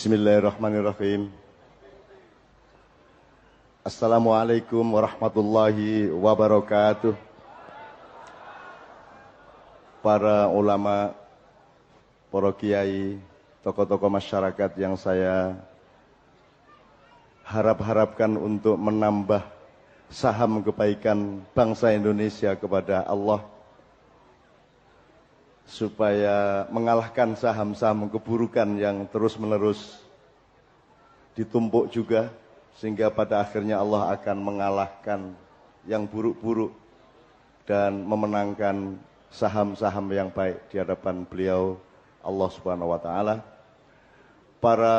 Bismillahirrahmanirrahim. Assalamualaikum warahmatullahi wabarakatuh. Para ulama, para kiai, tokoh-tokoh masyarakat yang saya harapkan untuk menambah saham kebaikan bangsa Indonesia kepada Allah, supaya mengalahkan saham-saham keburukan yang terus-menerus ditumpuk juga, sehingga pada akhirnya Allah akan mengalahkan yang buruk-buruk dan memenangkan saham-saham yang baik di hadapan beliau Allah Subhanahu wa taala. Para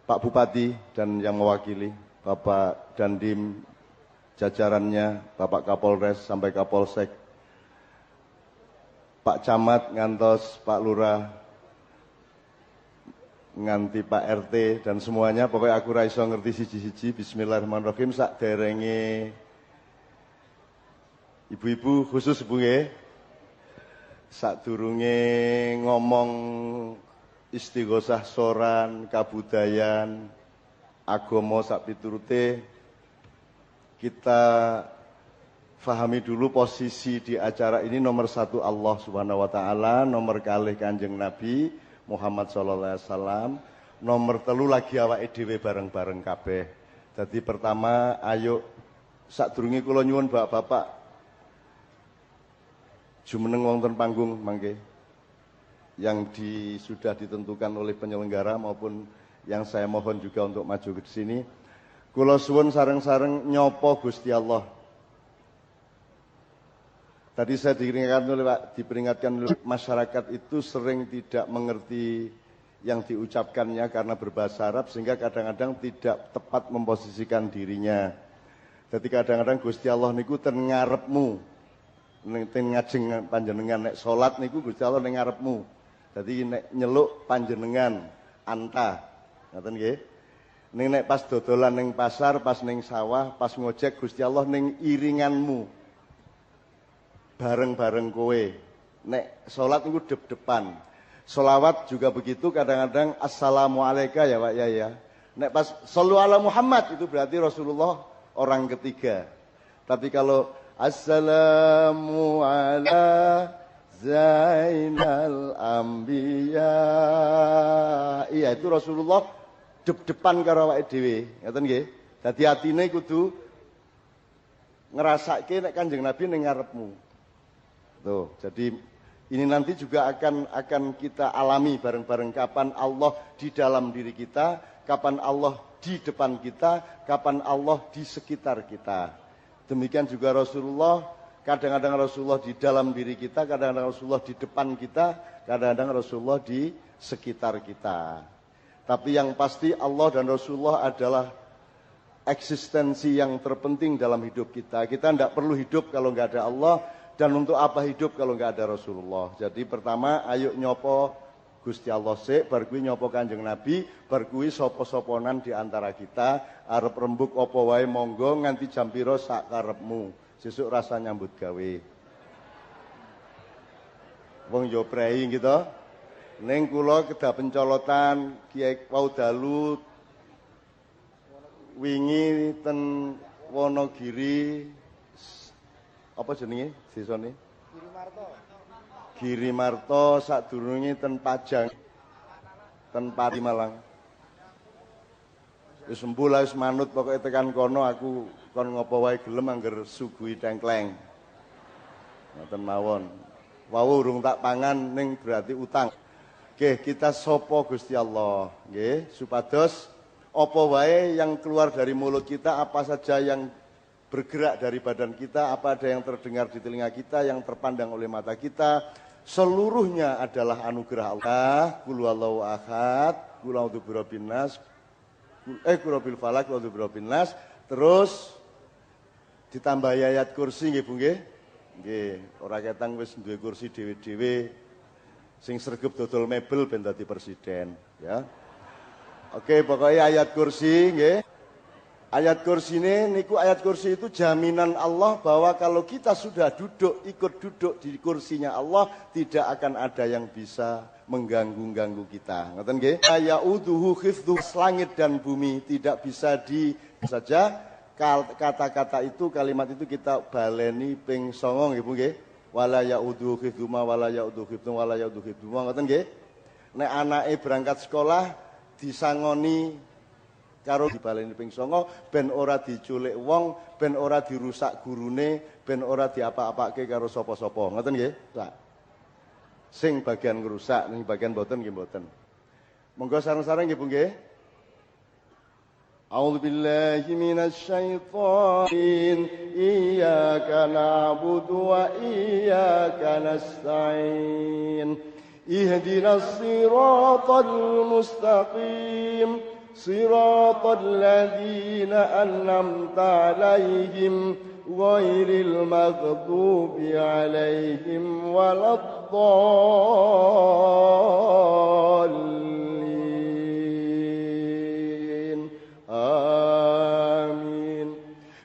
Pak Bupati dan yang mewakili, Bapak Dandim, jajarannya, Bapak Kapolres sampai Kapolsek, Pak Camat ngantos Pak Lurah nganti Pak RT dan semuanya, pokoknya aku ra iso ngerti siji-siji. Bismillahirrahmanirrahim. Sak derenge ibu-ibu khusus ibu nggih, sak durunge ngomong istighosah soran kabudayan agama sak piturute, kita fahami dulu posisi di acara ini. Nomor satu Allah Subhanahu wa taala, nomor kalih Kanjeng Nabi Muhammad sallallahu alaihi wasallam, nomor telu lagi awake dhewe bareng-bareng kabeh. Jadi pertama, ayo sadurunge kula nyuwun Bapak-bapak jumeneng wonten panggung mangke, yang sudah ditentukan oleh penyelenggara maupun yang saya mohon juga untuk maju ke sini. Kula suwun sareng-sareng nyopo Gusti Allah. Tadi saya diperingatkan oleh masyarakat itu sering tidak mengerti yang diucapkannya karena berbahasa Arab, sehingga kadang-kadang tidak tepat memposisikan dirinya. Jadi kadang-kadang Gusti Allah niku ten ngarepmu, ten ngajeng panjenengan, nek salat niku Gusti Allah ning ngarepmu. Jadi nek nyeluk panjenengan anta, ngoten nggih. Ning nek pas dodolan ning pasar, pas ning sawah, pas ngojek Gusti Allah ning iringanmu. Bareng-bareng kowe. Nek sholat itu dep-depan. Sholawat juga begitu, kadang-kadang assalamualaikum ya Pak ya. Nek pas shollu ala Muhammad itu berarti Rasulullah orang ketiga. Tapi kalau assalamu ala Zainal Anbiya, iya itu Rasulullah dep-depan karo awake dhewe, ngoten nggih. Dadi atine kudu ngrasake nek Kanjeng Nabi ning ngarepmu. Tuh, jadi ini nanti juga akan kita alami bareng-bareng, kapan Allah di dalam diri kita, kapan Allah di depan kita, kapan Allah di sekitar kita. Demikian juga Rasulullah, kadang-kadang Rasulullah di dalam diri kita, kadang-kadang Rasulullah di depan kita, kadang-kadang Rasulullah di sekitar kita. Tapi yang pasti Allah dan Rasulullah adalah eksistensi yang terpenting dalam hidup kita. Kita tidak perlu hidup kalau nggak ada Allah. Dan untuk apa hidup kalau nggak ada Rasulullah? Jadi pertama, ayo nyopo Gusti Allah sik, bar kuwi nyopo Kanjeng Nabi, bar kuwi sapa-saponan di antara kita, arep rembug apa wae monggo nganti jam pira sak karepmu. Sesuk rasa nyambut gawe. Wong yo prei gitu. Ning kula kedah pencolotan Kiai Waudalu wingi ten Wonogiri, apa jenenge desane? Giri Marto, sadurunge ten Pajang, ten Pati Malang. Wis sembuh lah, wis manut pokoke tekan kono aku kon ngopo wae gelem angger suguhi tengkleng. Ngoten mawon. Wau urung tak pangan ning berarti utang. Nggih, kita sapa Gusti Allah, nggih, supados apa wae yang keluar dari mulut kita, apa saja yang bergerak dari badan kita, apa ada yang terdengar di telinga kita, yang terpandang oleh mata kita, seluruhnya adalah anugerah Allah. Qul huwallahu ahad, qul a'udzu birabbin nas, qul bil falaq, qul a'udzu birabbin nas, terus ditambah ayat kursi nggih Bu nggih. Nggih, ora ketang wis duwe kursi dhewe-dhewe sing sregep dodol mebel ben dadi presiden, ya. Oke, pokoknya ayat kursi nggih. Ayat kursi ini, niku ayat kursi itu jaminan Allah bahwa kalau kita sudah duduk, ikut duduk di kursinya Allah, tidak akan ada yang bisa mengganggu-ganggu kita. Ngoten nggih? Ya'uduhu khifdhu, langit dan bumi tidak bisa saja kata-kata itu, kalimat itu kita baleni ping 9 nggih Bu nggih. Wala ya'uduhu khifdhuma wala ya'uduhu khifdhum wala ya'uduhu khifdhuma, ngoten nggih? Nek anake berangkat sekolah disangoni karo dibaleni ping 9 ben ora diculik wong, ben ora dirusak gurune, ben ora diapa-apake karo sapa-sapa. Ngoten nggih? Sing bagian ngrusak, ning bagian mboten nggih mboten. Monggo sareng-sareng nggih Bu nggih. A'udzu billahi minasy syaithanir iyyaka na'budu wa iyyaka nasta'in. Ihdinas siratal mustaqim. صراط الذين أنعمت عليهم غير المغضوب عليهم ولا الضالين آمين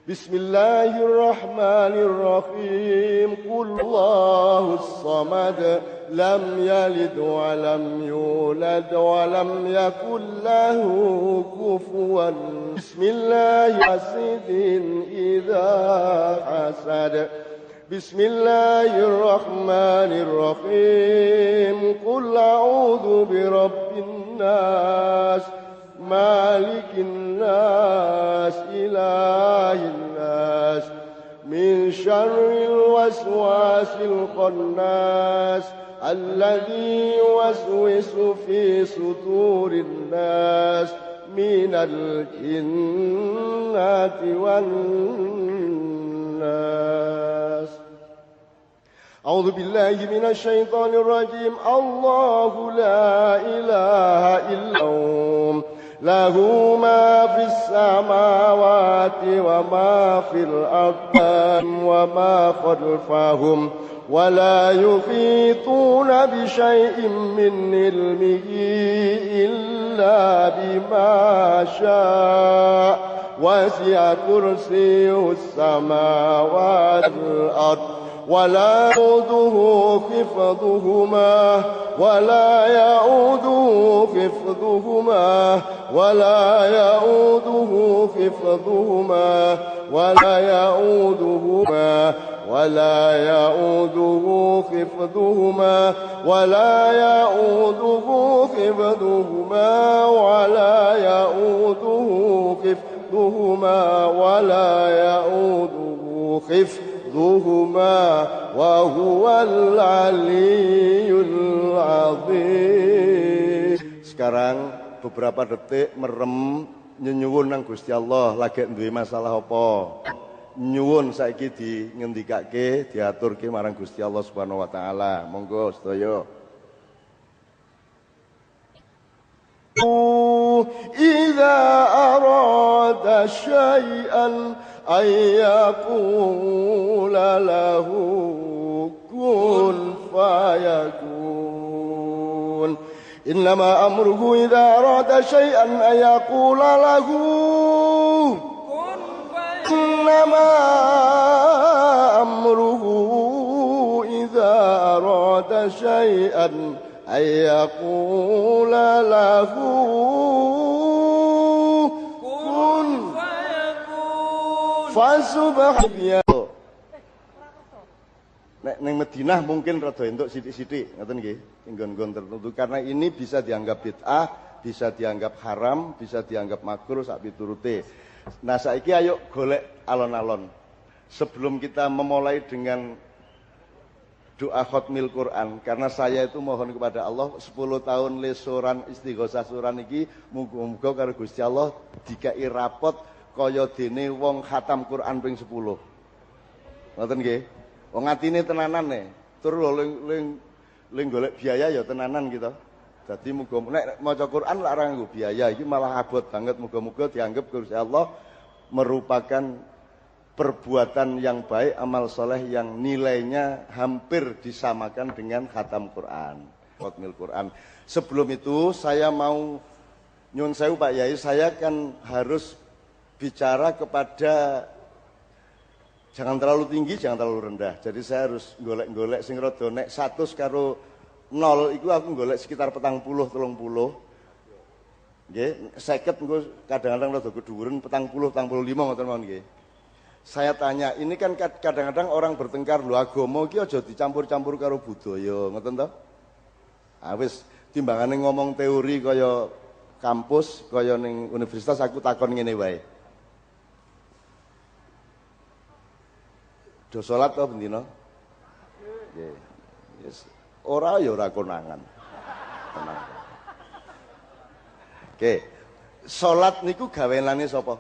بسم الله الرحمن الرحيم قل الله الصمد لم يلد ولم يولد ولم يكن له كفوا بسم الله حسد إذا حسد بسم الله الرحمن الرحيم قل أعوذ برب الناس مالك الناس إله الناس من شر الوسواس الخناس الذي يوسوس في صدور الناس من الجنة والناس أعوذ بالله من الشيطان الرجيم الله لا إله إلا هو له ما في السماوات وما في الأرض وما خلفهم ولا يحيطون بشيء من علمه إلا بما شاء وسع كرسيه السماوات والأرض ولا يؤوده حفظهما ولا يؤوده حفظهما ولا يؤوده حفظهما ولا يؤوده ولا يؤوده حفظهما ولا يؤوده حفظهما ولا يؤوده حفظهما ولا يؤوده حفظهما وهو العلي العظيم. Sekarang beberapa detik merem nyuwun nang Gusti Allah lagi duwe masalah apa. Nyuwun saiki di ngendikake diaturke marang Gusti Allah Subhanahu wa taala. Monggo sedaya. Idza arada syai'an ay yaqula lahu kun fayakun. Innama amruhu idza arada syai'an ay yaqula lahu إنما أمره إذا أراد شيئا أن يقول له كن فسبحان. Neng Madinah mungkin rada entuk sithik-sithik ngoten nggih, nggon-nggon tertentu karena ini bisa dianggap bid'ah, bisa dianggap haram, bisa dianggap makruh sak piturute. Nah saiki ayo golek alon-alon. Sebelum kita memulai dengan doa khatmil Quran, karena saya itu mohon kepada Allah 10 tahun lesoran istighosah suran iki muga-muga karo Gusti Allah dikai rapot kaya dene wong khatam Quran ping 10. Ngoten nggih. Wong atine tenanan nih. Tur ling golek biaya ya tenanan gitu. Jadi muga nek maca Quran lak ora nganggo biaya iki malah abot banget, muga-muga dianggap Gusti Allah merupakan perbuatan yang baik, amal soleh yang nilainya hampir disamakan dengan khatam Quran, khatmil Quran. Sebelum itu saya mau nyuwun sewu Pak Yai, saya kan harus bicara kepada jangan terlalu tinggi, jangan terlalu rendah. Jadi saya harus golek-golek sing rada nek 100 karo 0 iku aku golek sekitar 40 30. Nggih, 50 engko kadang-kadang rada kedhuwuren 40 45 ngoten mawon nggih. Saya tanya, ini kan kadang-kadang orang bertengkar lho agama iki aja dicampur-campur karo budaya, ngoten to? Ah wis timbangane ngomong teori kaya kampus, kaya ning universitas aku takon ngene wae. Do salat to bendina? Nggih. Yes. Ora ya ora konangan. Tenang. Oke. Salat niku gawenane sapa?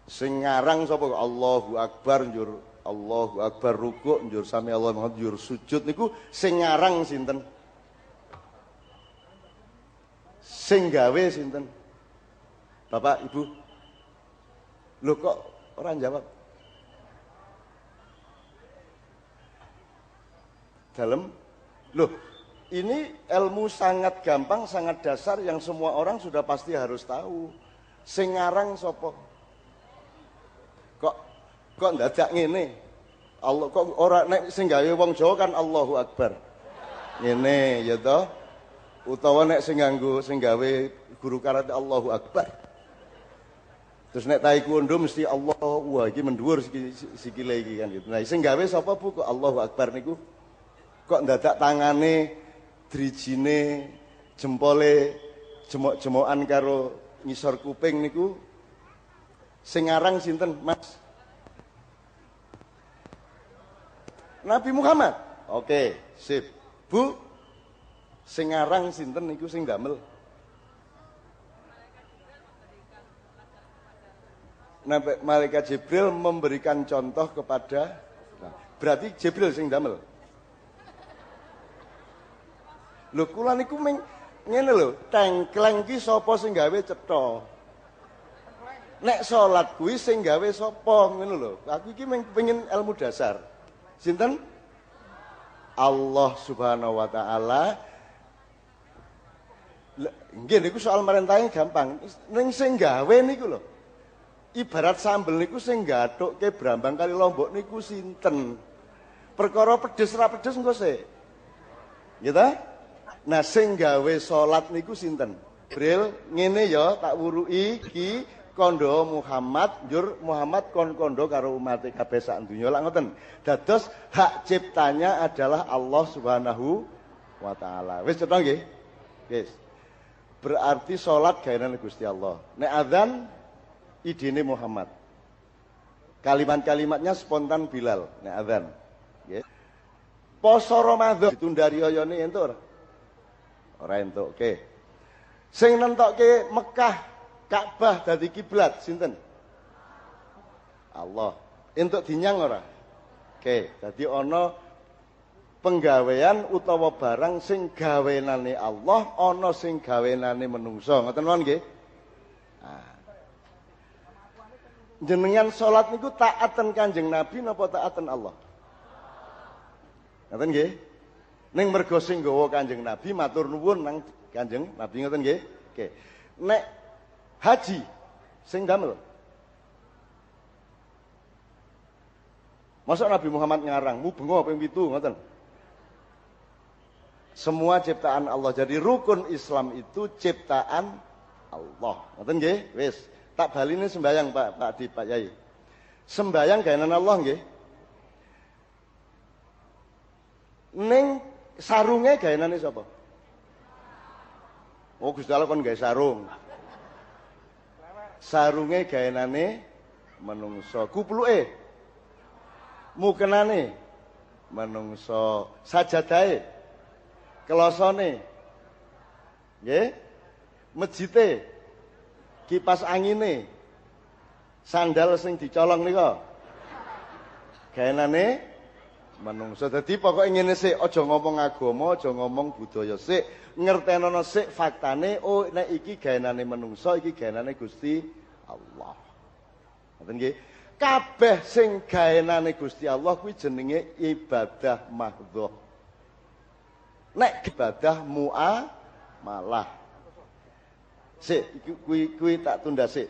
Sing ngarang sapa? Allahu Akbar njur Allahu Akbar rukuk njur sami Allahu Akbar njur sujud niku sing ngarang sinten? Sing gawe sinten? Bapak, Ibu. Lho kok ora jawab? Dalam, loh ini ilmu sangat gampang, sangat dasar yang semua orang sudah pasti harus tahu. Sing ngarang sapa? Kok ndadak ngene? Allah kok ora nek sing gawe wong Jawa kan Allahu Akbar. Ngene ya toh? Utawa nek sing gawe guru karate Allahu Akbar. Terus nek taekwondo mesti Allah, wah iki mendhuwur sikile iki kan gitu. Nah sing gawe sapa Bu kok Allahu Akbar niku? Kok ndadak tangane, drijine, jempole jemok-jemokan karo ngisor kuping niku sing ngarang sinten, Mas? Nabi Muhammad. Oke, sip. Bu, sing ngarang sinten niku sing damel? Malaikat Jibril memberikan contoh kepada, berarti Jibril sing damel. Lho kula niku ngene lho, tengkleng ki sapa sing gawe cetha? Nek salat kuwi sing gawe sapa ngono lho. Aku iki pengin ilmu dasar. Sinten? Allah Subhanahu wa taala. Nggih niku soal merentahe gampang. Ning sing gawe niku lho. Ibarat sambel niku sing gathukke brambang kali Lombok niku sinten? Perkara pedes ra pedes engko sik. Nggih ta? Nah sing gawe salat niku sinten? Bril ngene ya tak wuruki iki kondo Muhammad njur Muhammad kon kondo karo umat kabeh sak donya lak ngoten. Dados hak ciptanya adalah Allah Subhanahu wa taala. Wis cetha nggih? Wis. Berarti salat gaweane Gusti Allah. Nek azan idene Muhammad. Kalimat-kalimatnya spontan Bilal nek azan. Nggih. Poso Ramadan ditunda riyayane entuk ora? Ora entuk. Oke. Sing nentokke Mekah Ka'bah dadi kiblat sinten? Allah. Entuk dinyang ora? Oke, dadi ana penggawean utawa barang sing gawenane Allah, ana sing gawenane menungso. Ngoten mawon nggih? Nah. Jenengan salat niku taaten Kanjeng Nabi napa taaten Allah? Ngoten nggih? Ning mergo sing nggawa Kanjeng Nabi matur nuwun nang Kanjeng Nabi ngoten nggih? Oke. Nek haji sing damel. Masa Nabi Muhammad ngarang, mubengo ping 7 ngoten. Semua ciptaan Allah. Jadi rukun Islam itu ciptaan Allah. Ngoten nggih? Wis, tak baline sembayang Pak Yai. Sembayang gaweane Allah nggih. Ning sarunge gaweane sapa? Oh Gusti Allah kon gawe sarung. Sarunge gaenane menungso, kupluke mukenane menungso, sajadahe kelosone nggih, mejite kipas angine, sandal sing dicolong nika gaenane menungso. Dadi pokoke ngene sik, aja ngomong agama, aja ngomong budaya sik, ngertenono sik faktane, oh nek iki gaenane menungso, iki gaenane Gusti Allah. Ngoten nggih. Kabeh sing gaenane Gusti Allah kuwi jenenge ibadah mahdhah. Nek ibadah muamalah. Sik, kuwi tak tunda sik.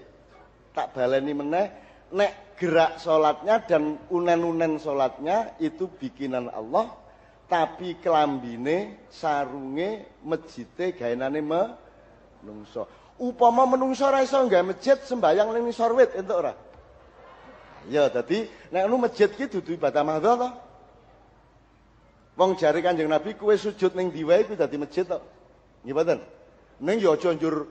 Tak baleni meneh, nek gerak salatnya dan unen-unen salatnya itu bikinan Allah, tapi kelambine, sarunge, masjide gaenane menungso. Upama menungso ora iso gawe masjid sembayang ning ngisor wit entuk ora? Ya, dadi nek anu masjid ki dudu ibadah mahdhah to. Wong jare Kanjeng Nabi kowe sujud ning ndi wae kuwi dadi masjid to. Nggih mboten? Ning ya aja njur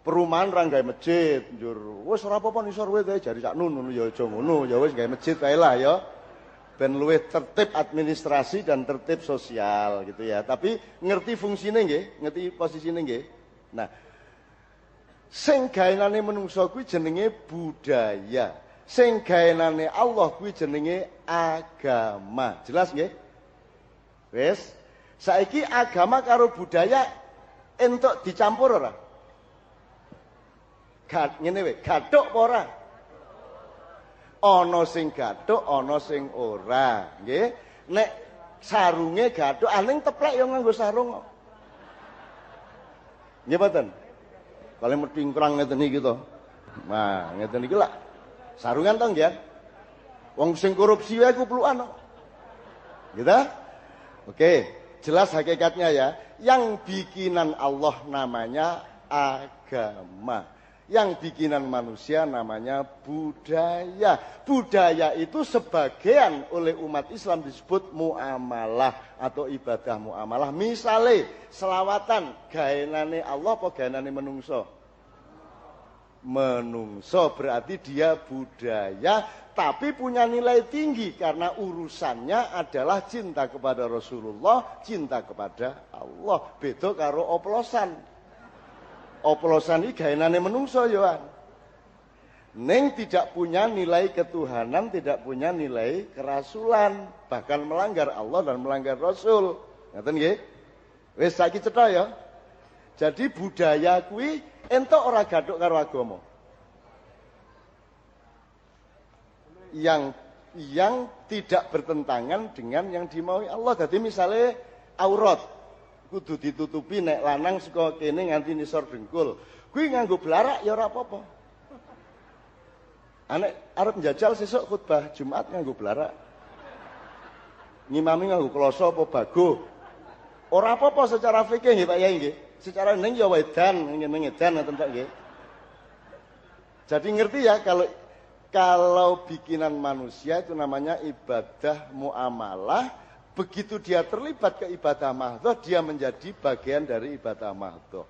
perumahan ra gawe masjid, njur wis ora apa-apa nisor wit ae jari sak ngono ya aja ngono, ya wis gawe masjid wae lah ya. Ben luwih tertib administrasi dan tertib sosial gitu ya. Tapi ngerti fungsine nggih, ngerti posisine nggih. Nah, sing gaenane menungso kuwi jenenge budaya. Sing gaenane Allah kuwi jenenge agama. Jelas nggih? Wis. Saiki agama karo budaya entuk dicampur ora? Ngene wae, gathuk apa ora? Ana sing gathuk, ana sing ora, nggih. Nek sarunge gathuk, aning teplek ya nganggo sarung kok. Nggih mboten? Kalau metingkrang ngeten iki to. Nah, ngeten iki lak sarungan to nggih. Wong sing korupsi wae kuplukan kok. Gitu? Oke, jelas hakikatnya ya. Yang bikinan Allah namanya agama. Yang bikinan manusia namanya budaya. Budaya itu sebagian oleh umat Islam disebut muamalah atau ibadah muamalah. Misale selawatan gaenane Allah apa gaenane menungso? Menungso berarti dia budaya tapi punya nilai tinggi karena urusannya adalah cinta kepada Rasulullah, cinta kepada Allah. Beda karo oplosan. Oplosan ini gaenane menungso yoan. Neng tidak punya nilai ketuhanan, tidak punya nilai kerasulan, bahkan melanggar Allah dan melanggar Rasul. Ngaten nggih? Wis saiki cetha ya. Jadi budaya kuwi entuk ora gathuk karo agama. Yang tidak bertentangan dengan yang dimaui Allah. Jadi misalnya aurat kudu ditutupi nek lanang saka kene nganti nisor dengkul. Kuwi nganggo blarak ya ora apa-apa. Anek arep njajal sesuk khutbah Jumat nganggo blarak. Ngimami nganggo kloso apa bago. Ora apa-apa secara fikih nggih Pak Yai nggih. Secara ning ya wedan, ngene edan ngoten tok nggih. Jadi ngerti ya kalau bikinan manusia itu namanya ibadah muamalah. Begitu dia terlibat ke ibadah mahdhah, dia menjadi bagian dari ibadah mahdhah.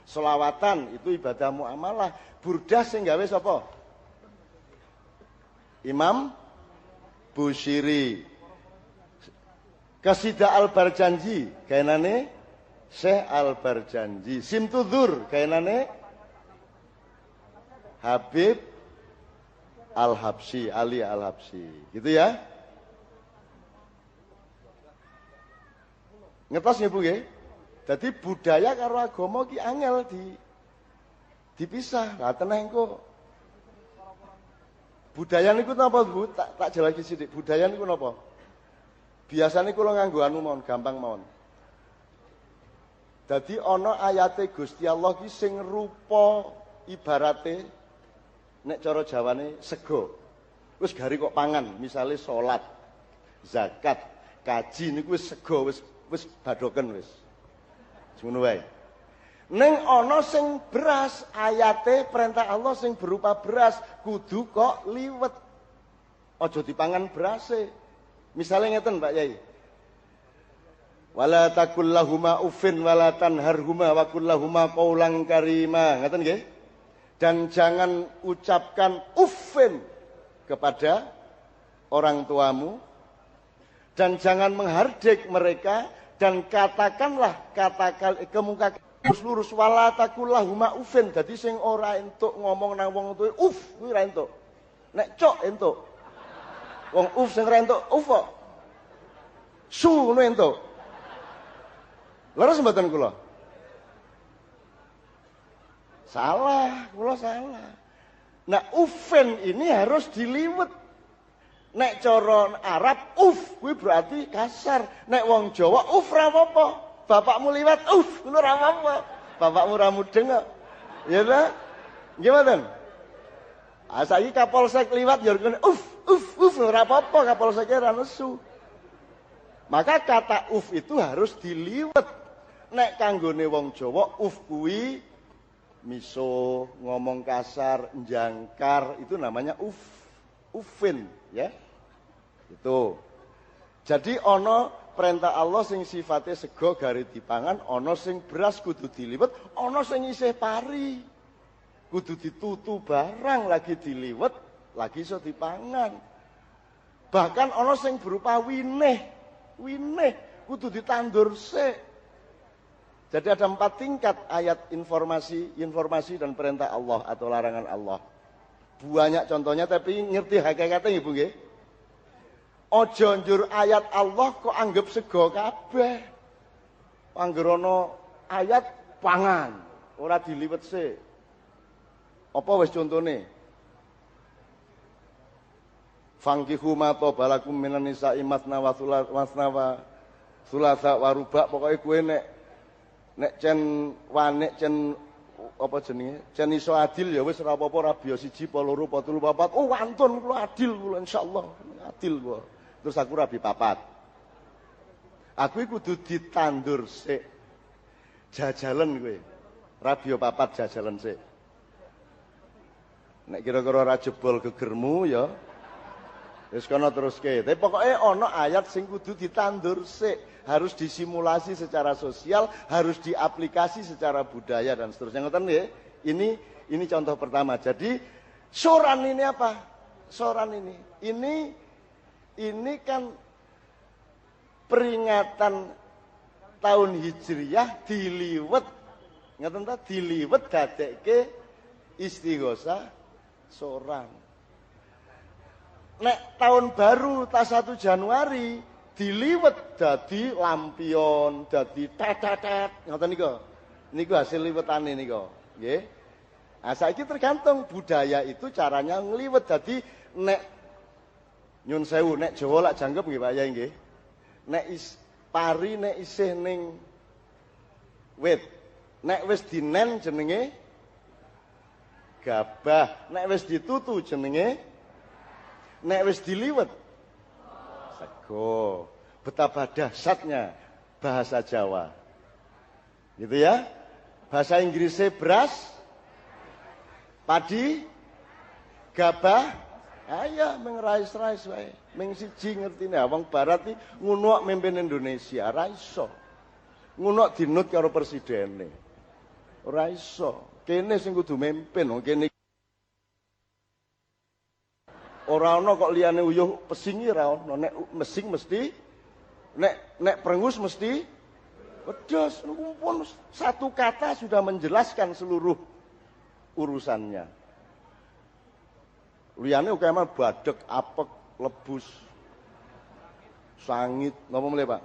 Selawatan itu ibadah muamalah. Burdah sing gawe sapa? Imam Busyiri. Qasidah Al-Barjanji gaenane Syekh Al-Barjanji. Simtudzur gaenane Habib Al-Habsyi, Ali Al-Habsyi. Gitu ya? Ngertos nggih Bu nggih? Dadi budaya karo agama ki angel dipisah. Lah teneh engko. Budaya niku napa Bu? Tak jelaki sithik. Budaya niku napa? Biasane kula nganggo anu mawon, gampang mawon. Dadi ana ayate Gusti Allah ki sing rupa ibarate nek cara Jawane sego. Wis gari kok pangan, misale salat, zakat, kaji niku wis sego wis badoken wis. Ngono wae. Ning ana sing beras, ayate perintah Allah sing berupa beras kudu kok liwet. Aja dipangan berase. Misale ngeten Pak Yai. Wala taqul lahuma uffin wala tanharhuma wa qul lahuma qaulan karima. Ngeten nggih? Dan jangan ucapkan uffin kepada orang tuamu dan jangan menghardik mereka dan katakanlah kemuka lurus wala taqul lahuma uffin. Dadi sing ora entuk ngomong nang wong tuwa kuwi ora entuk. Nek cok entuk. Wong sing ora entuk kok. Su ngono entuk. Leres mboten kula? Salah, kula salah. Nah, uffen ini harus diliwet. Nek cara Arab kuwi berarti kasar. Nek wong Jawa ra apa-apa. Bapakmu liwat ngono ra apa-apa. Bapakmu ra mudeng kok. Ya dah? Gimana? Saiki Kapolsek liwat ya ora apa-apa Kapolsek ora nesu. Maka kata itu harus diliwet. Nek kanggone wong Jawa kuwi miso, ngomong kasar, njangkar itu namanya ufin ya. Itu. Jadi ana perintah Allah sing sifatnya sego gari dipangan, ana sing beras kudu diliwet, ana sing isih pari. Kudu ditutu barang lagi diliwet, lagi iso dipangan. Bahkan ana sing berupa winih kudu ditandur sik. Jadi ada 4 tingkat ayat informasi dan perintah Allah atau larangan Allah. Banyak contohnya tapi ngerti hakikatnya Ibu nggih. Aja njur ayat Allah kok anggap sego kabeh. Anggerono ayat pangan, ora diliwet sik. Apa wis contone? Fangkihu ma balakum minan nisa'i masna wa thulatha wa ruba. Pokoke kowe nek cen wanek cen apa jenenge? Cen iso adil ya wis ora apa-apa, ora biya 1 apa 2 apa 3 apa 4. Oh wantun kula adil kula insyaallah. Adil kula. Terus aku rabi 4. Aku kudu ditandur sik. Jajalan kowe. Rabi 4 jajalan sik. Nek kira-kira ora jebol gegermu ya wis kono teruske. Tapi pokoknya ana ayat sing kudu ditandur sik, harus disimulasi secara sosial, harus diaplikasi secara budaya dan seterusnya. Ngoten nggih. Ini contoh pertama. Jadi soran ini apa? Soran ini kan peringatan tahun Hijriyah diliwet. Ngoten ta? Diliwet dadekke istighosah soran. Nek tahun baru ta 1 Januari diliwet dadi lampion, dadi tetetet, ngoten niku hasil liwetane niku, nggih. Nah, saiki tergantung budaya itu caranya ngliwet. Dadi nek nyun sewu nek Jawa lak jangkep nggih Pak Yai nggih. Nek pari nek isih ning wit, nek wis dinen jenenge gabah, nek wis ditutu jenenge, nek wis diliwet sego. Betapa dahsyatnya bahasa Jawa. Gitu ya. Bahasa Inggrisnya beras, padi, gabah, ayo mengrais-rais wae. Ming siji ngertine wong barat iki ngono mimpin Indonesia, ora iso. Ngono dinut karo presidene. Ora iso. Kene sing kudu mimpin, wong kene ora ana kok liyane uyuh pesing ora ana. Nek mesing mesti nek prengus mesti wedhus. Pun satu kata sudah menjelaskan seluruh urusannya. Liyane uga mah badhek, apek, lebus, sangit, napa meneh, Pak?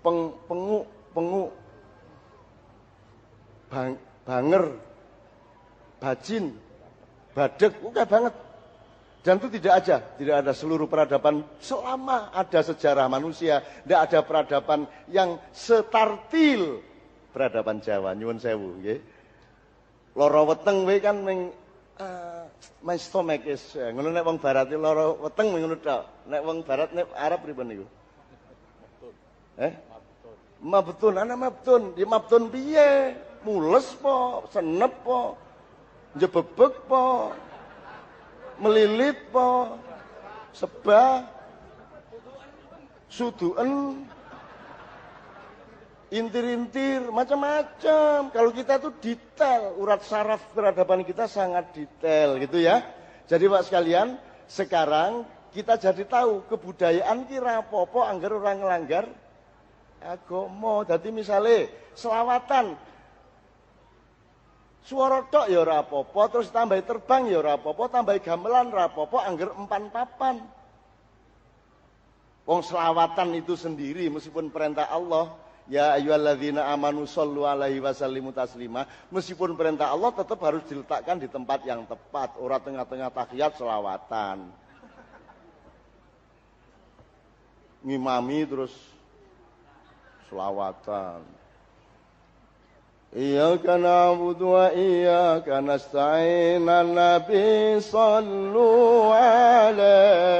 Penguk, banger, bajin, badek, udah banget. Dan itu tidak ada seluruh peradaban selama ada sejarah manusia, tidak ada peradaban yang setartil peradaban Jawa. Nyuwun sewu, nggih. Lara weteng we kan my stomach is ngono nek wong barat iki lara weteng ngono tok. Nek wong barat nek Arab pripun niku? Mabtun, ana mabtun. Di mabtun piye? Mules po, senep po, njebebek po, melilit po, sebah, suduen, intir-intir, macam-macam. Kalau kita tuh detail, urat saraf peradaban kita sangat detail gitu ya. Jadi Pak sekalian, sekarang kita jadi tahu kebudayaan kira apa-apa anggar orang ngelanggar agama. Jadi misalnya selawatan suara tok ya ora apa-apa, terus tambah terbang ya ora apa-apa, tambah gamelan ora apa-apa, angger empan papan. Wong selawatan itu sendiri meskipun perintah Allah, ya ayyuhalladzina amanu shollu alaihi wasallimu taslima, meskipun perintah Allah tetap harus diletakkan di tempat yang tepat, ora tengah-tengah tahiyat selawatan. Ngimami terus selawatan. Iyyaka na'budu wa iyyaka nasta'in. Nabi sallu alaihi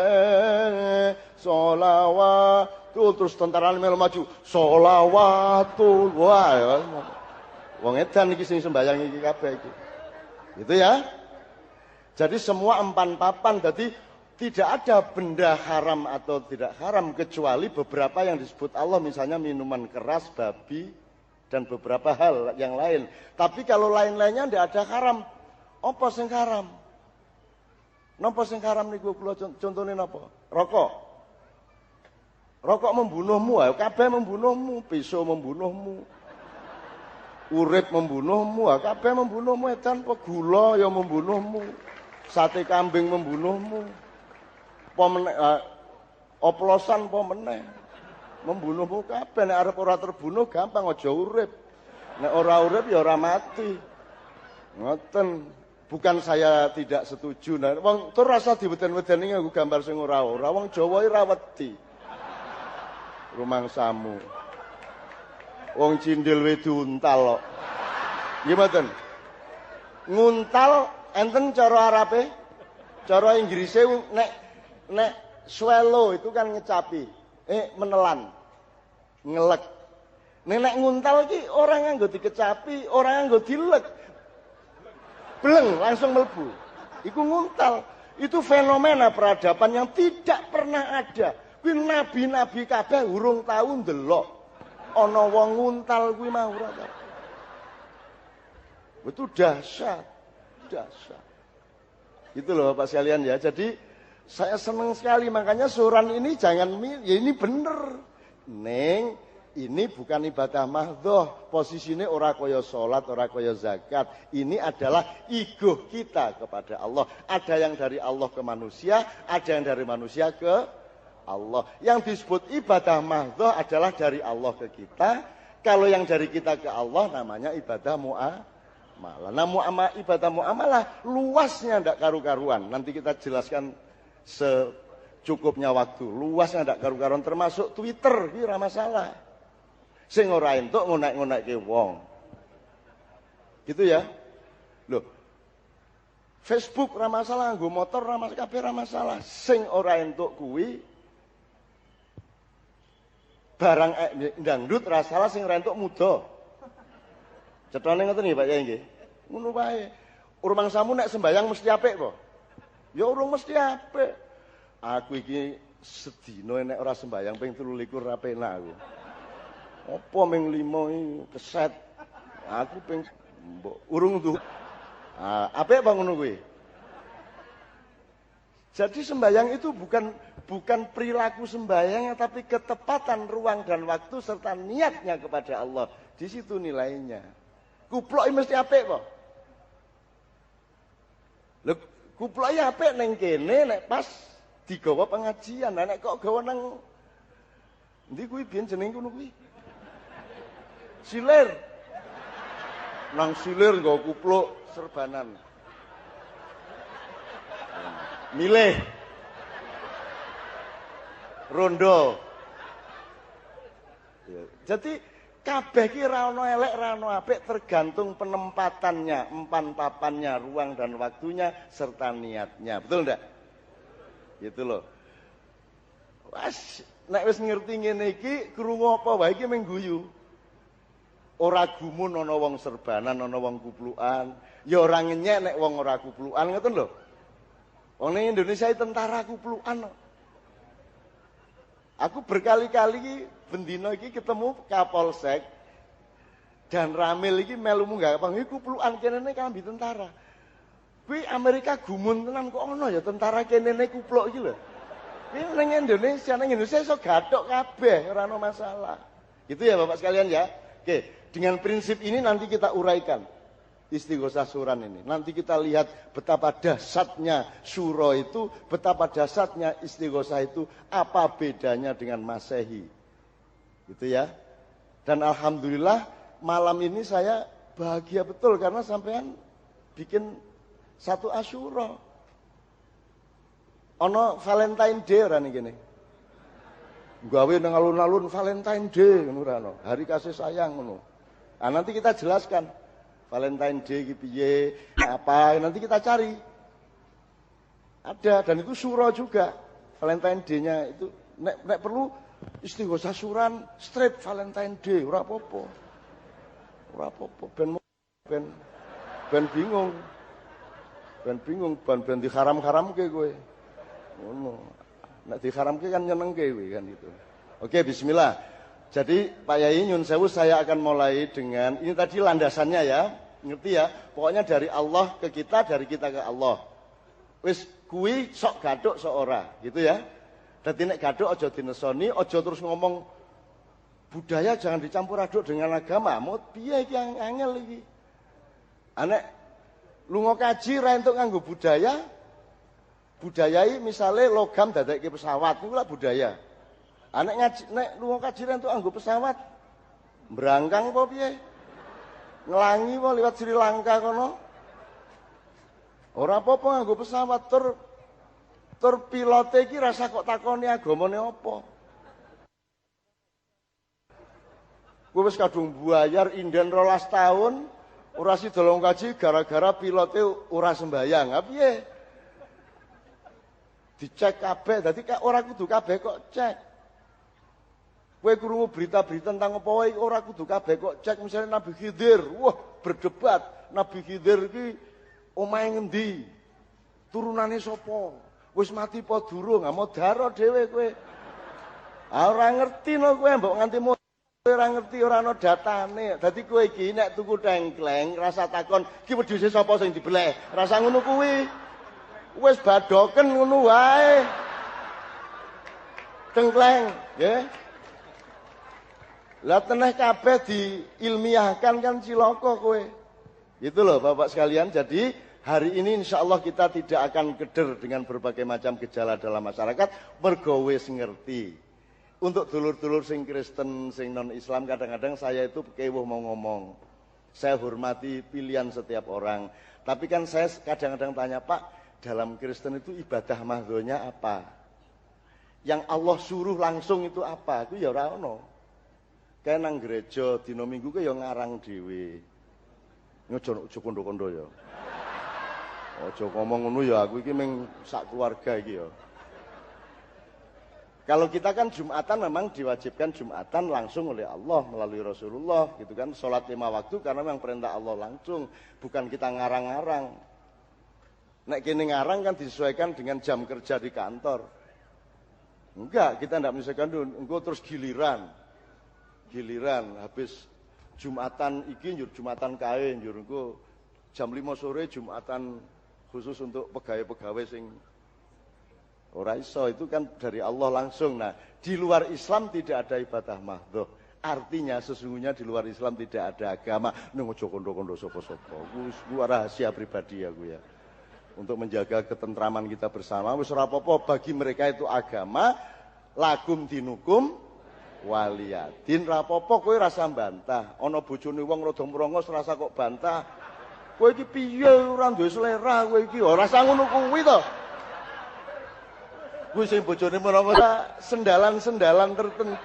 sholawatul. Terus tentara melu maju. Sholawatul. Wah, wong edan iki sing sembayang iki kabeh iki. Gitu ya. Jadi semua empan papan. Jadi tidak ada benda haram atau tidak haram kecuali beberapa yang disebut Allah, misalnya minuman keras, babi, dan beberapa hal yang lain. Tapi kalau lain-lainnya tidak ada haram. Apa sing haram? Napa sing haram niku kula contone napa? Rokok. Rokok membunuhmu, kabeh membunuhmu, pisau membunuhmu. Urip membunuhmu, kabeh membunuhmu, edan apa gula ya membunuhmu. Sate kambing membunuhmu. Oplosan apa meneh membunuhmu kabeh. Nek arep ora terbunuh gampang, aja urip. Nek ora urip ya ora mati. Ngoten. Bukan saya tidak setuju. Nah, wong tur rasa diweden-wedeni nganggo gambar sing ora-ora. Wong Jawa iki ra wedi. Rumangsamu. Wong cindil we diuntal kok. Nggih mboten. Nguntal enten cara Arabe, cara Inggrise nek swallow itu kan ngecapi, menelan, ngelek. Nek nguntal ki orang nganggo dikecapi, orang nganggo dilek. Bleng langsung mlebu. Iku nguntal. Itu fenomena peradaban yang tidak pernah ada. Kuwi nabi-nabi kabeh urung tau ndelok ana wong nguntal kuwi mah ora tau. Itu dahsyat. Dahsyat. Gitu loh Bapak sekalian ya. Jadi saya senang sekali, makanya suran ini jangan, ya ini bener. Neng, ini bukan ibadah mahdhoh. Posisinya ora kaya sholat, ora kaya zakat. Ini adalah ego kita kepada Allah. Ada yang dari Allah ke manusia, ada yang dari manusia ke Allah. Yang disebut ibadah mahdhoh adalah dari Allah ke kita. Kalau yang dari kita ke Allah namanya ibadah mu'amalah. Nah, ibadah mu'amalah luasnya ndak karu-karuan. Nanti kita jelaskan secukupnya waktu. Luasnya ndak karu-karuan, termasuk Twitter iki ora masalah. Sing ora entuk ngonek-ngonekke wong. Gitu ya. Loh. Facebook ora masalah, nggo motor ora masalah, kabeh ora masalah. Sing ora entuk kuwi barang dangdut ora salah, sing ora entuk muda. Cetone ngoten nggih Pak Yai nggih. Ngono wae. Rumangsamu nek sembayang mesti apik po? Ya urung mesti apik. Aku iki sedina nek ora sembayang ping 23 ra penak aku. Apa ming 5 iki keset. Aku ping mbok urung tuh. Apik apa ngono kuwi? Jadi sembayang itu bukan perilaku sembayangnya, tapi ketepatan ruang dan waktu serta niatnya kepada Allah. Di situ nilainya. Kuplok mesti apik po? Lho, kuplok apik ning kene nek pas digawa pengajian. Nek kok gawa nang ndi kuwi biyen jeneng ngono kuwi? Silir. Nang silir nggo kupluk serbanan. Milih. Rondo. Ya, jadi kabeh ki ra ono elek ra ono apik, tergantung penempatannya, empan papannya, ruang dan waktunya serta niatnya. Betul ndak? Gitu loh. Nek wis ngerti ngene iki, krungu apa wae iki mengguyu. Ora gumun ana wong serbanan, ana wong kuplukan, ya ora ngenyek nek wong ora kuplukan, ngoten lho. Wong ning Indonesia tentara kuplukan. Aku berkali-kali bendina iki ketemu Kapolsek dan Ramil iki melu munggah panggung iku kuplukan kene kambi tentara. Kuwi Amerika gumun tenan kok ana ya tentara kene kupluk iki lho. Kuwi ning Indonesia iso gathok kabeh, ora ana masalah. Gitu ya Bapak sekalian ya. Oke, dengan prinsip ini nanti kita uraikan istighosah suran ini. Nanti kita lihat betapa dahsyatnya suro itu, betapa dahsyatnya istighosah itu, apa bedanya dengan Masehi. Gitu ya. Dan alhamdulillah malam ini saya bahagia betul karena sampean bikin satu Asyura. Ono Valentine Day ora niki kene. Gawe nang alun-alun Valentine Day ngono ora ono. Hari kasih sayang ngono. Nah, nanti kita jelaskan Valentine Day iki piye, apa, nanti kita cari. Ada, dan itu surah juga. Valentine Day-nya itu nek perlu istighosah suran straight Valentine Day, ora apa-apa. Ora apa-apa, ben bingung. Ben diharam-haramke kowe. Ngono. Nek diharamke kan nyenengke kowe kan gitu. Oke, bismillah. Jadi Pak Yai nyun sewu, saya akan mulai dengan ini tadi landasannya ya. Ngerti ya? Pokoknya dari Allah ke kita, dari kita ke Allah. Wis kuwi sok gathuk sok ora, gitu ya. Dadi nek gathuk aja dinesoni, aja terus ngomong budaya jangan dicampur aduk dengan agama. Mau piye iki angel iki? Anek lunga kaji ra entuk nganggo budaya. Budayai misale logam dadekke pesawat niku lah budaya. Anek ngaji nek lunga kaji ra entuk nganggo pesawat. Mbrangkang apa piye? Ngelangi apa liwat Sri Lanka kono? Ora apa-apa nganggo pesawat tur pilote iki rasa kok takoni agamane apa? Kowe wis kadung bayar inden 12 tahun ora sidolong kaji gara-gara pilote ora sembayang. Ha piye? Dicek kabeh, dadi ora kudu kabeh kok cek. Kowe krungu berita-berita tentang apa wae ora kudu kabeh kok cek. Misalnya Nabi Khidir, wah berdebat, Nabi Khidir iki omahe ngendi? Turunane sapa? Wis mati apa durung? Ha modaro dhewe kowe. Ora ngerti no kowe mbok nganti ora ngerti, ora ana datane. Dadi kowe iki nek tuku tengkleng rasa takon iki wedhuse sapa sing dibeleh. Rasa ngono kuwi. Wis badoken ngono wae. Tengkleng, nggih. Lah teneh kabeh diilmiahkan kan cilaka kowe. Gitu loh Bapak sekalian. Jadi hari ini insya Allah kita tidak akan keder dengan berbagai macam gejala dalam masyarakat. Mergo wis ngerti. Untuk dulur-dulur sing Kristen, sing non-Islam kadang-kadang saya itu kewuh mau ngomong. Saya hormati pilihan setiap orang. Tapi kan saya kadang-kadang tanya, Pak, dalam Kristen itu ibadah mahdonya apa? Yang Allah suruh langsung itu apa? Itu ya ora ono. Kayak nang gereja dina Minggu ke ya ngarang dhewe. Ngojo kondo-kondo ya. Ojo ngomong ngono ya, aku iki mung sak keluarga iki ya. Kalau kita kan Jumatan memang diwajibkan Jumatan langsung oleh Allah melalui Rasulullah gitu kan. Sholat 5 waktu karena memang perintah Allah langsung, bukan kita ngarang-ngarang. Nek kene ngarang kan disesuaikan dengan jam kerja di kantor. Enggak, kita enggak menyesuaikan dulu. Engko terus giliran habis Jumatan iki njur Jumatan kae njur engko jam 5 sore Jumatan khusus untuk pegawai-pegawai sing ora iso, itu kan dari Allah langsung. Nah, di luar Islam tidak ada ibadah mahdhah. Artinya sesungguhnya di luar Islam tidak ada agama. Nang ojo kondo-kondo sapa-sapa. Ku rahasia pribadi aku ya. Untuk menjaga ketentraman kita bersama, wis ora apa-apa bagi mereka itu agama, lakum dinukum waliyadin. Ra apa-apa kowe rasa bantah. Ana bojone wong rada mrongos rasa kok bantah. Kowe iki piye ora duwe selera kowe iki? Ora rasa ngono kuwi to. Kuwi sing bojone mrongos sendalan-sendalan tertentu.